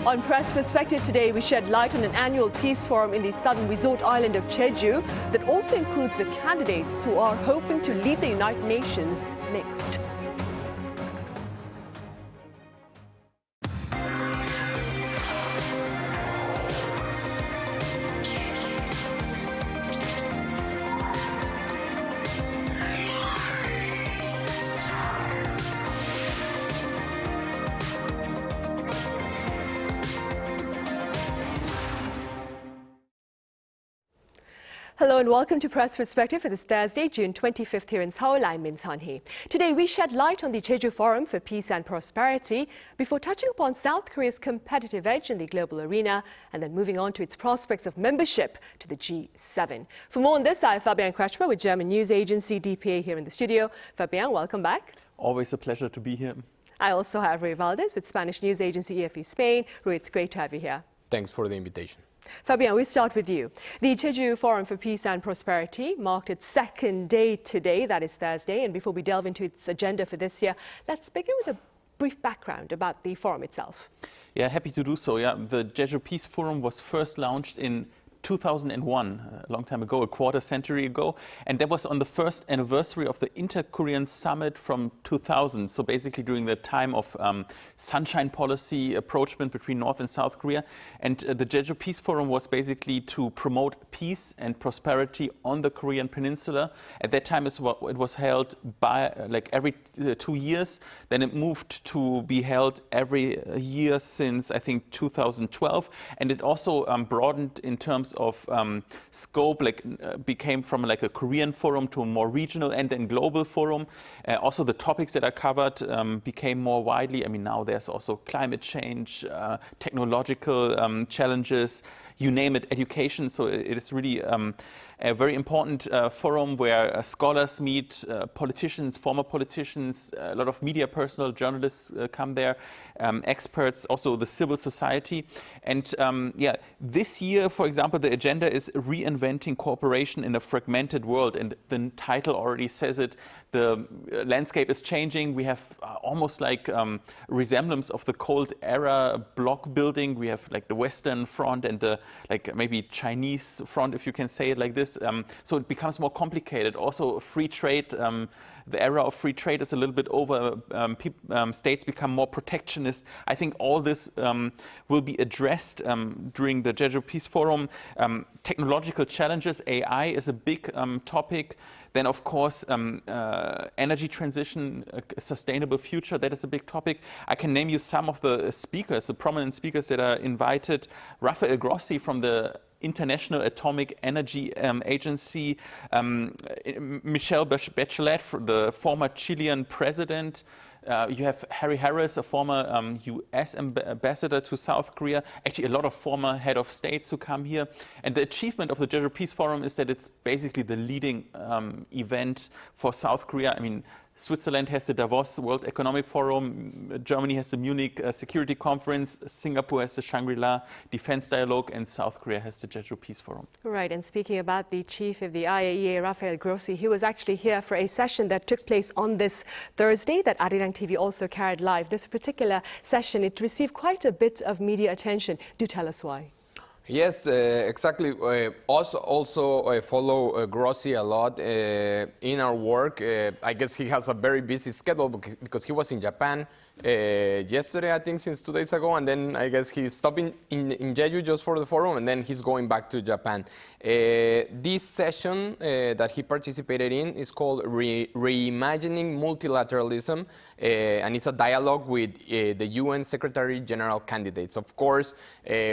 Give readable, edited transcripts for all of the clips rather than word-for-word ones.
On Press Perspective today, we shed light on an annual peace forum in the southern resort island of Jeju that also includes the candidates who are hoping to lead the United Nations next. Hello and welcome to Press Perspective for this Thursday, June 25th here in Seoul. I'm Min Sun-hee. Today we shed light on the Jeju Forum for Peace and Prosperity before touching upon South Korea's competitive edge in the global arena and then moving on to its prospects of membership to the G7. For more on this, I have Fabian Kretschmer with German news agency DPA here in the studio. Fabian, welcome back. Always a pleasure to be here. I also have Ruy Valdes with Spanish news agency EFE Spain. Ruy, it's great to have you here. Thanks for the invitation. Fabian, we start with you. The Jeju Forum for Peace and Prosperity marked its second day today, that is Thursday, and before we delve into its agenda for this year, let's begin with a brief background about the forum itself. Yeah, happy to do so. Yeah, the Jeju Peace Forum was first launched in 2001, a long time ago, a quarter century ago, and that was on the first anniversary of the Inter-Korean Summit from 2000, so basically during the time of sunshine policy approachment between North and South Korea. And the Jeju Peace Forum was basically to promote peace and prosperity on the Korean peninsula. At that time it was held by every 2 years, then it moved to be held every year since I think 2012, and it also broadened in terms of scope, became from a Korean forum to a more regional and then global forum. Also the topics that are covered became more widely. I mean, now there's also climate change, technological challenges, you name it, education. So it is really a very important forum where scholars meet, politicians, former politicians, a lot of media personnel, journalists come there, experts, also the civil society. And yeah, this year, for example, the agenda is reinventing cooperation in a fragmented world. And the title already says it. The landscape is changing. We have almost resemblance of the Cold Era block building. We have the Western front and the maybe Chinese front, if you can say it like this. So it becomes more complicated. Also, free trade, the era of free trade is a little bit over. States become more protectionist. I think all this will be addressed during the Jeju Peace Forum. Technological challenges, AI is a big topic. Then, of course, energy transition, a sustainable future, that is a big topic. I can name you some of the speakers, the prominent speakers that are invited. Rafael Grossi from the International Atomic Energy Agency, Michelle Bachelet, the former Chilean president. You have Harry Harris, a former US ambassador to South Korea. Actually, a lot of former head of states who come here. And the achievement of the Jeju Peace Forum is that it's basically the leading event for South Korea. I mean, Switzerland has the Davos World Economic Forum, Germany has the Munich Security Conference, Singapore has the Shangri-La Defense Dialogue, and South Korea has the Jeju Peace Forum. Right, and speaking about the chief of the IAEA, Rafael Grossi, he was actually here for a session that took place on this Thursday that Arirang TV also carried live. This particular session, it received quite a bit of media attention. Do tell us why. Yes, exactly. Also follow Grossi a lot in our work. I guess he has a very busy schedule because he was in Japan yesterday, I think, since 2 days ago, and then I guess he's stopping in Jeju just for the forum, and then he's going back to Japan. This session that he participated in is called Reimagining Multilateralism, and it's a dialogue with the UN Secretary General candidates. Of course,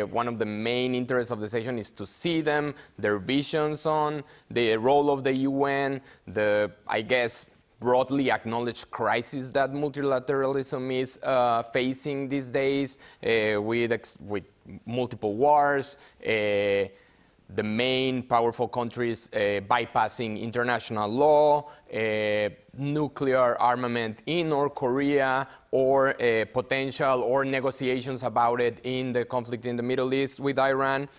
one of the main interests of the session is to see them, their visions on the role of the UN, the, I guess, broadly acknowledged crisis that multilateralism is facing these days, with multiple wars, the main powerful countries bypassing international law, nuclear armament in North Korea, or potential or negotiations about it in the conflict in the Middle East with Iran.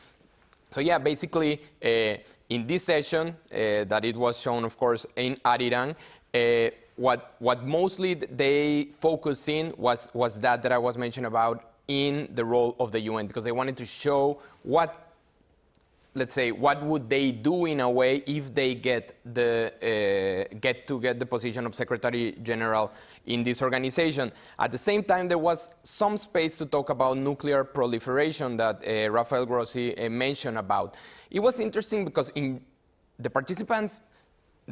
So yeah, basically in this session that it was shown, of course, in Arirang, what mostly they focus in was that I was mentioning about in the role of the UN, because they wanted to show what, let's say, what would they do in a way if they get the position of Secretary General in this organization. At the same time, there was some space to talk about nuclear proliferation that Rafael Grossi mentioned about. It was interesting because in the participants,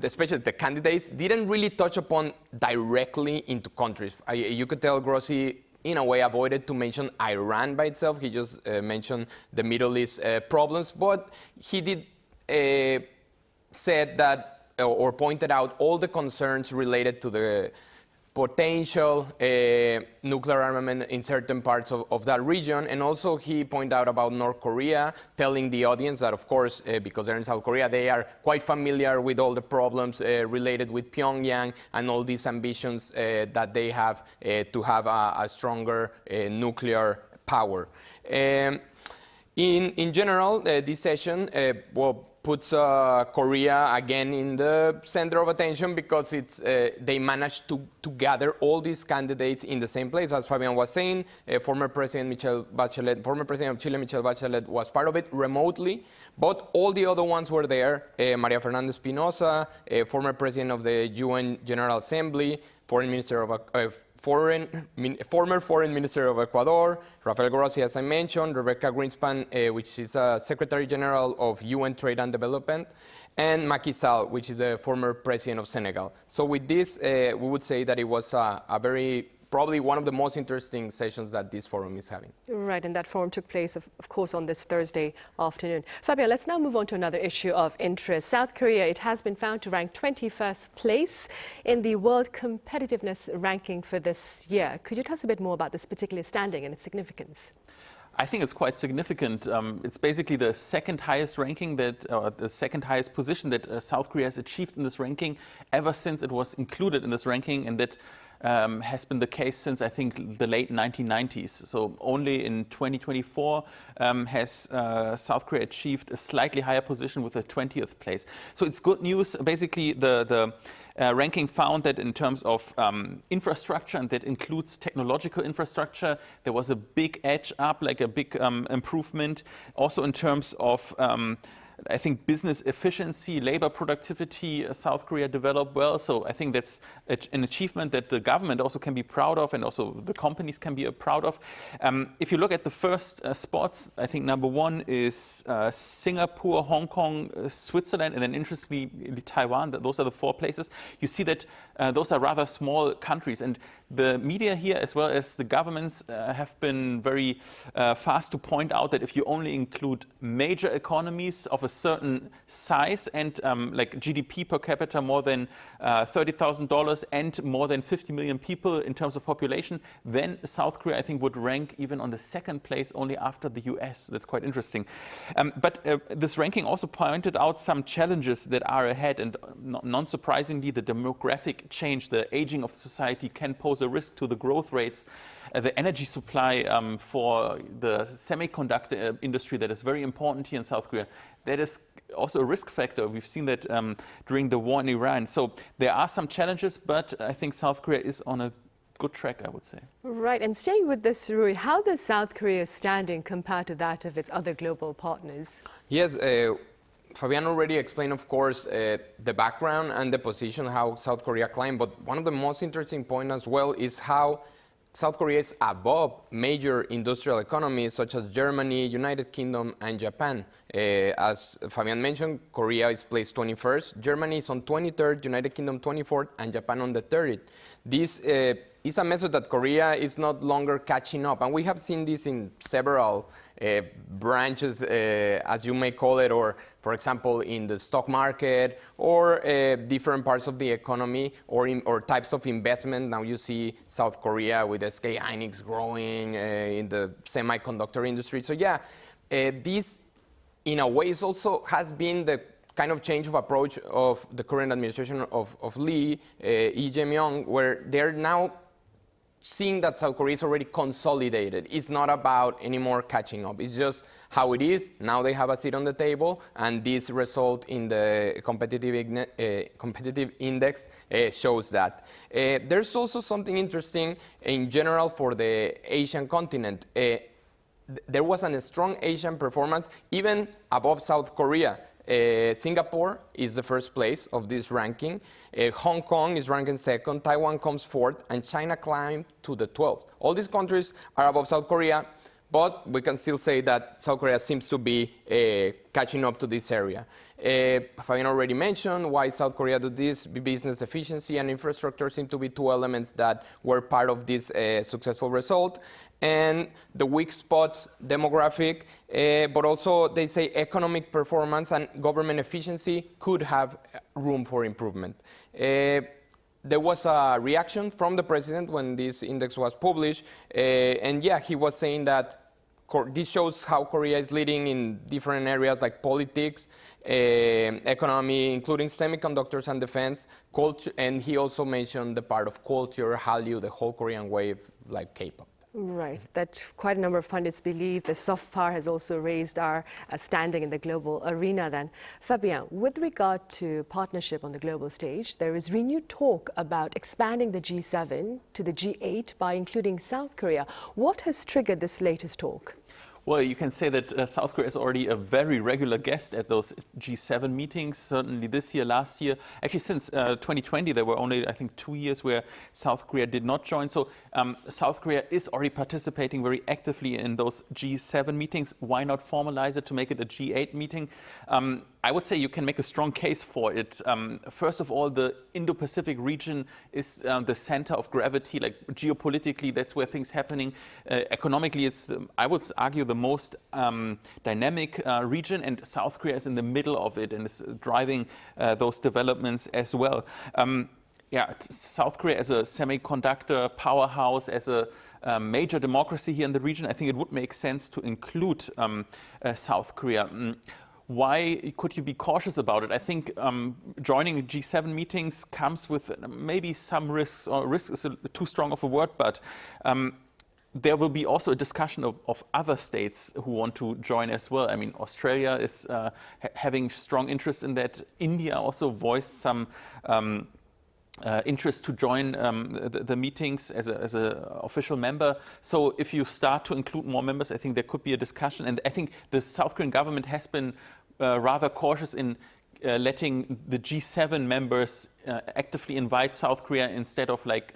especially the candidates, didn't really touch upon directly into countries. You could tell Grossi in a way avoided to mention Iran by itself. He just mentioned the Middle East problems, but he did said that or pointed out all the concerns related to the potential nuclear armament in certain parts of that region. And also he pointed out about North Korea, telling the audience that, of course, because they're in South Korea, they are quite familiar with all the problems related with Pyongyang and all these ambitions that they have to have a stronger nuclear power. In general, this session, puts Korea again in the center of attention because they managed to gather all these candidates in the same place. As Fabian was saying, former President of Chile, Michelle Bachelet, was part of it remotely, but all the other ones were there. Maria Fernanda Espinosa, former President of the UN General Assembly, former Foreign Minister of Ecuador, Rafael Grossi, as I mentioned, Rebecca Greenspan, which is Secretary General of UN Trade and Development, and Macky Sall, which is the former President of Senegal. So with this, we would say that it was probably one of the most interesting sessions that this forum is having. Right, and that forum took place, of course, on this Thursday afternoon. Fabio, let's now move on to another issue of interest. South Korea, it has been found to rank 21st place in the World Competitiveness Ranking for this year. Could you tell us a bit more about this particular standing and its significance? I think it's quite significant. It's basically the second highest ranking the second highest position that South Korea has achieved in this ranking ever since it was included in this ranking, and that has been the case since, I think, the late 1990s. So only in 2024 has South Korea achieved a slightly higher position with a 20th place. So it's good news. Basically, the ranking found that in terms of infrastructure, and that includes technological infrastructure, there was a big edge up, like a big improvement. Also in terms of I think business efficiency, labor productivity, South Korea developed well. So I think that's an achievement that the government also can be proud of, and also the companies can be proud of. If you look at the first spots, I think number one is Singapore, Hong Kong, Switzerland, and then interestingly Taiwan. Those are the four places. You see that those are rather small countries, and the media here, as well as the governments, have been very fast to point out that if you only include major economies of a certain size and like GDP per capita more than $30,000 and more than 50 million people in terms of population, then South Korea, I think, would rank even on the second place, only after the US. That's quite interesting. But this ranking also pointed out some challenges that are ahead, and non-surprisingly, the demographic change, the aging of society can pose a risk to the growth rates. The energy supply for the semiconductor industry that is very important here in South Korea, that is also a risk factor. We've seen that during the war in Iran. So there are some challenges, but I think South Korea is on a good track, I would say. Right, and staying with this, Ruy, how does South Korea standing compare to that of its other global partners? Yes, Fabian already explained, of course, the background and the position, how South Korea climbed, but one of the most interesting points as well is how South Korea is above major industrial economies such as Germany, United Kingdom, and Japan. As Fabian mentioned, Korea is placed 21st, Germany is on 23rd, United Kingdom 24th, and Japan on the 30th. This is a message that Korea is not longer catching up, and we have seen this in several branches, as you may call it, or for example in the stock market, or different parts of the economy, or types of investment. Now you see South Korea with SK Hynix growing in the semiconductor industry. So yeah, this in a way also has been the kind of change of approach of the current administration of Lee Jae-myung, where they're now seeing that South Korea is already consolidated. It's not about anymore catching up. It's just how it is. Now they have a seat on the table, and this result in the competitive index shows that. There's also something interesting in general for the Asian continent. There was a strong Asian performance, even above South Korea. Singapore is the first place of this ranking. Hong Kong is ranking second. Taiwan comes fourth, and China climbed to the 12th. All these countries are above South Korea, but we can still say that South Korea seems to be catching up to this area. Fabian already mentioned why South Korea did this. Business efficiency and infrastructure seem to be two elements that were part of this successful result. And the weak spots, demographic, but also they say economic performance and government efficiency could have room for improvement. There was a reaction from the president when this index was published, and yeah, he was saying that this shows how Korea is leading in different areas like politics, economy, including semiconductors and defense, culture, and he also mentioned the part of culture, Hallyu, the whole Korean wave, like K-pop. Right, that quite a number of pundits believe the soft power has also raised our standing in the global arena then. Fabian, with regard to partnership on the global stage, there is renewed talk about expanding the G7 to the G8 by including South Korea. What has triggered this latest talk? Well, you can say that South Korea is already a very regular guest at those G7 meetings, certainly this year, last year. Actually, since 2020, there were only, I think, 2 years where South Korea did not join. So South Korea is already participating very actively in those G7 meetings. Why not formalize it to make it a G8 meeting? I would say you can make a strong case for it. First of all, the Indo-Pacific region is the center of gravity, like geopolitically, that's where things are happening. Economically, it's, I would argue, the most dynamic region, and South Korea is in the middle of it and is driving those developments as well. South Korea as a semiconductor powerhouse, as a major democracy here in the region, I think it would make sense to include South Korea. Why could you be cautious about it? I think joining G7 meetings comes with maybe some risks, or risk is too strong of a word, but there will be also a discussion of other states who want to join as well. I mean, Australia is having strong interest in that. India also voiced some interest to join the meetings as an official member. So if you start to include more members, I think there could be a discussion. And I think the South Korean government has been rather cautious in letting the G7 members actively invite South Korea instead of like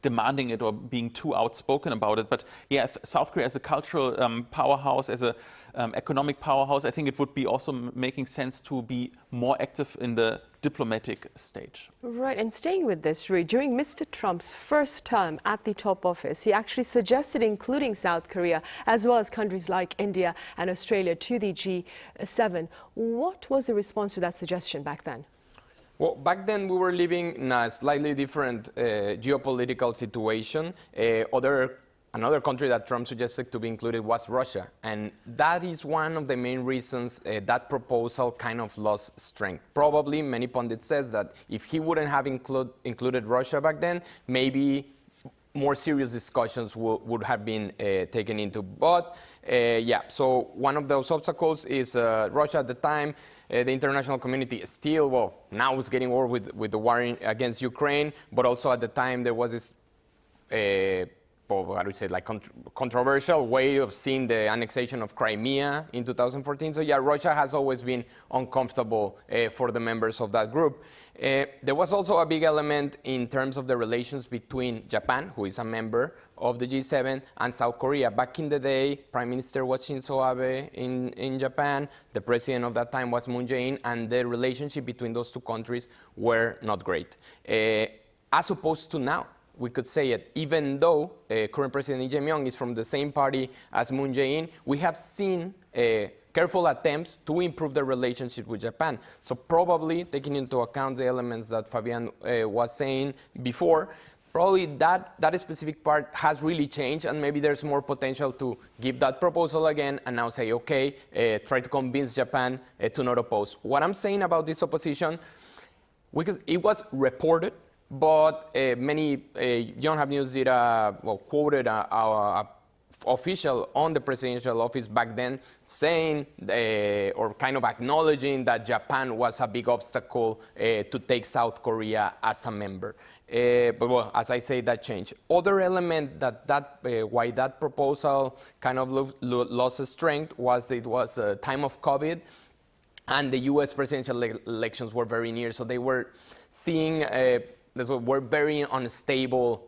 demanding it or being too outspoken about it. But yeah, South Korea as a cultural powerhouse, as an economic powerhouse, I think it would be also making sense to be more active in the diplomatic stage. Right, and staying with this, Ruy, during Mr. Trump's first term at the top office, he actually suggested including South Korea as well as countries like India and Australia to the G7. What was the response to that suggestion back then? Well, back then we were living in a slightly different geopolitical situation. Another country that Trump suggested to be included was Russia. And that is one of the main reasons that proposal kind of lost strength. Probably many pundits says that if he wouldn't have included Russia back then, maybe more serious discussions would have been taken into. But yeah, so one of those obstacles is Russia at the time. The international community still, well, now it's getting over with the war against Ukraine, but also at the time there was this how do you say, like controversial way of seeing the annexation of Crimea in 2014. So yeah, Russia has always been uncomfortable for the members of that group. There was also a big element in terms of the relations between Japan, who is a member of the G7, and South Korea. Back in the day, Prime Minister was Shinzo Abe in Japan. The president of that time was Moon Jae-in, and the relationship between those two countries were not great. As opposed to now, we could say it, even though current President Lee Jae-myung is from the same party as Moon Jae-in, we have seen careful attempts to improve the relationship with Japan. So probably, taking into account the elements that Fabian was saying before, probably that specific part has really changed, and maybe there's more potential to give that proposal again and now say, okay, try to convince Japan to not oppose. What I'm saying about this opposition, because it was reported but many Yonhap News did quoted our official on the presidential office back then saying or kind of acknowledging that Japan was a big obstacle to take South Korea as a member. But well, as I say, that changed. Other element why that proposal kind of lost strength was it was a time of COVID, and the U.S. presidential elections were very near, so they were seeing were very unstable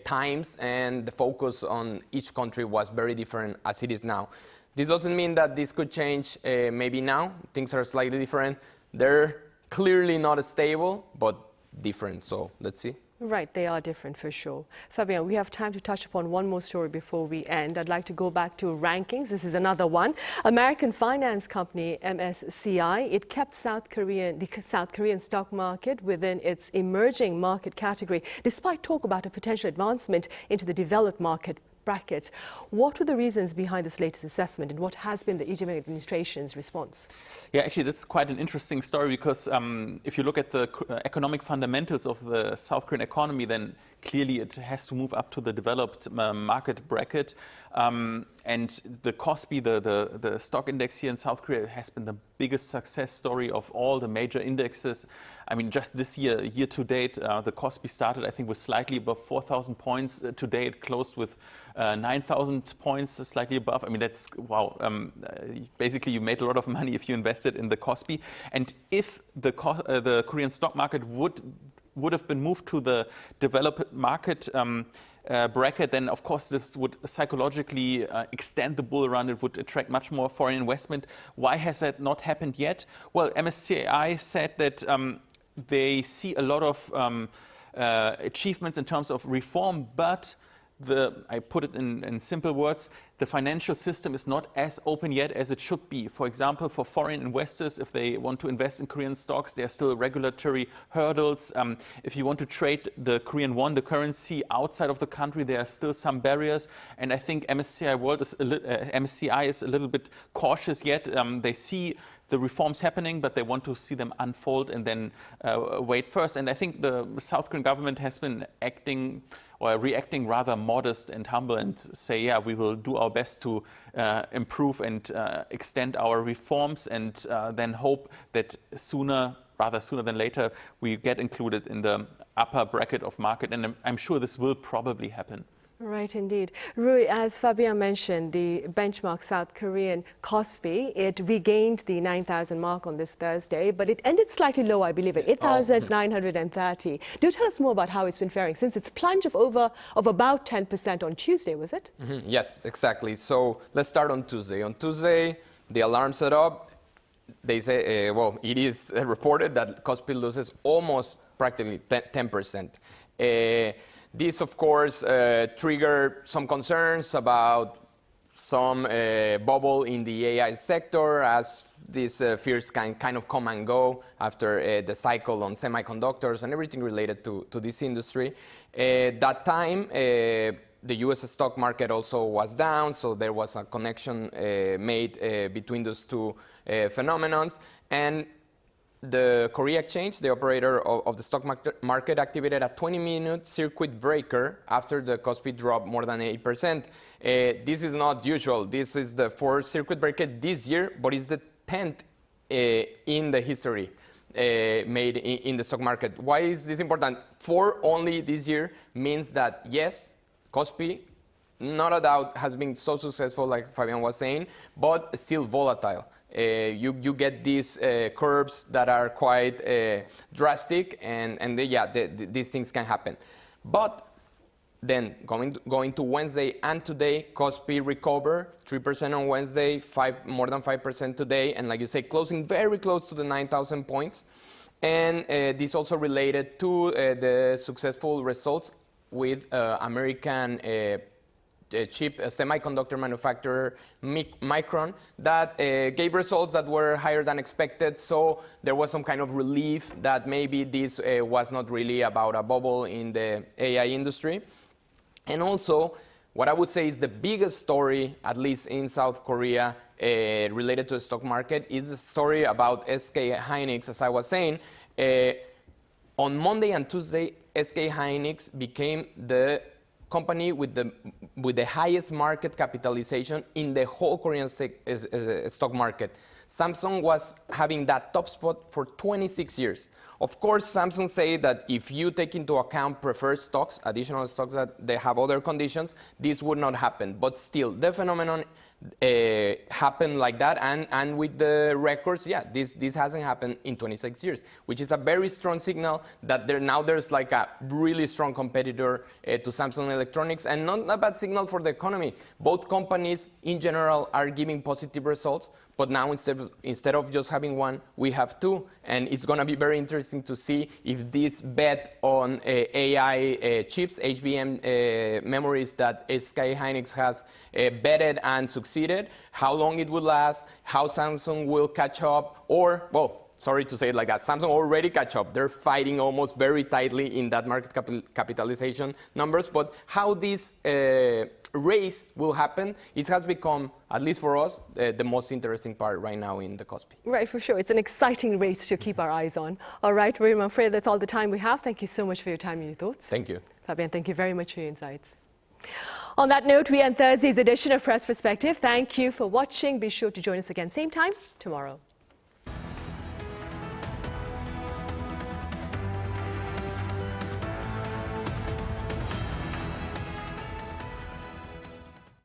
times, and the focus on each country was very different as it is now. This doesn't mean that this could change maybe now. Things are slightly different. They're clearly not stable, but different, so let's see. Right, they are different for sure. Fabian, we have time to touch upon one more story before we end. I'd like to go back to rankings. This is another one. American finance company MSCI, it kept the South Korean stock market within its emerging market category, despite talk about a potential advancement into the developed market bracket. What were the reasons behind this latest assessment, and what has been the Ijeong administration's response? Yeah, actually, that's quite an interesting story because if you look at the economic fundamentals of the South Korean economy, then clearly it has to move up to the developed market bracket. And the KOSPI, the stock index here in South Korea, has been the biggest success story of all the major indexes. I mean, just this year to date, the KOSPI started, I think, with slightly above 4,000 points. Today it closed with 9,000 points, slightly above. I mean, that's, wow. Basically, you made a lot of money if you invested in the KOSPI. And if the Korean stock market would have been moved to the developed market bracket, then of course this would psychologically extend the bull run. It would attract much more foreign investment. Why has that not happened yet? Well, MSCI said that they see a lot of achievements in terms of reform, but I put it in simple words, the financial system is not as open yet as it should be. For example, for foreign investors, if they want to invest in Korean stocks, there are still regulatory hurdles. If you want to trade the Korean won, the currency outside of the country, there are still some barriers. And I think MSCI is a little bit cautious yet. They see the reforms happening, but they want to see them unfold and then wait first. And I think the South Korean government has been reacting rather modest and humble and say, yeah, we will do our best to improve and extend our reforms, and then hope that rather sooner than later, we get included in the upper bracket of market. And I'm sure this will probably happen. Right, indeed. Ruy, as Fabian mentioned, the benchmark South Korean KOSPI, it regained the 9,000 mark on this Thursday, but it ended slightly low, I believe, at 8,930. Do tell us more about how it's been faring since its plunge of about 10% on Tuesday, was it? Mm-hmm. Yes, exactly. So let's start on Tuesday. On Tuesday, the alarm set up. They say, well, it is reported that KOSPI loses almost practically 10%. This, of course, triggered some concerns about some bubble in the AI sector, as these fears can kind of come and go after the cycle on semiconductors and everything related to this industry. That time, the U.S. stock market also was down, so there was a connection made between those two phenomenons. And the Korea Exchange, the operator of the stock market, activated a 20-minute circuit breaker after the KOSPI dropped more than 8%. This is not usual. This is the fourth circuit breaker this year, but it's the 10th in the history made in the stock market. Why is this important? 4 only this year means that, yes, KOSPI, not a doubt, has been so successful, like Fabian was saying, but still volatile. You get these curves that are quite drastic, and these things can happen. But then going to Wednesday and today, KOSPI recovered 3% on Wednesday, more than 5% today, and like you say, closing very close to the 9,000 points. And this also related to the successful results with American chip semiconductor manufacturer Micron that gave results that were higher than expected. So there was some kind of relief that maybe this was not really about a bubble in the AI industry. And also, what I would say is the biggest story, at least in South Korea, related to the stock market, is the story about SK Hynix, as I was saying. On Monday and Tuesday, SK Hynix became the company with the highest market capitalization in the whole Korean stock market. Samsung was having that top spot for 26 years. Of course, Samsung say that if you take into account preferred stocks, additional stocks that they have other conditions, this would not happen. But still, the phenomenon happened like that, and with the records, yeah, this hasn't happened in 26 years, which is a very strong signal that there's like a really strong competitor to Samsung Electronics, and not a bad signal for the economy. Both companies in general are giving positive results, but now instead of just having one, we have two, and it's going to be very interesting to see if this bet on AI chips, HBM memories that SK Hynix has betted and succeeded, how long it will last, how Samsung will catch up, or, well, sorry to say it like that, Samsung already catch up. They're fighting almost very tightly in that market capitalization numbers, but how this race will happen, it has become, at least for us, the most interesting part right now in the Kospi. Right, for sure. It's an exciting race to keep our eyes on. All right, Ruy, I'm afraid that's all the time we have. Thank you so much for your time and your thoughts. Thank you. Fabian, thank you very much for your insights. On that note, we end Thursday's edition of Press Perspective. Thank you for watching. Be sure to join us again same time tomorrow.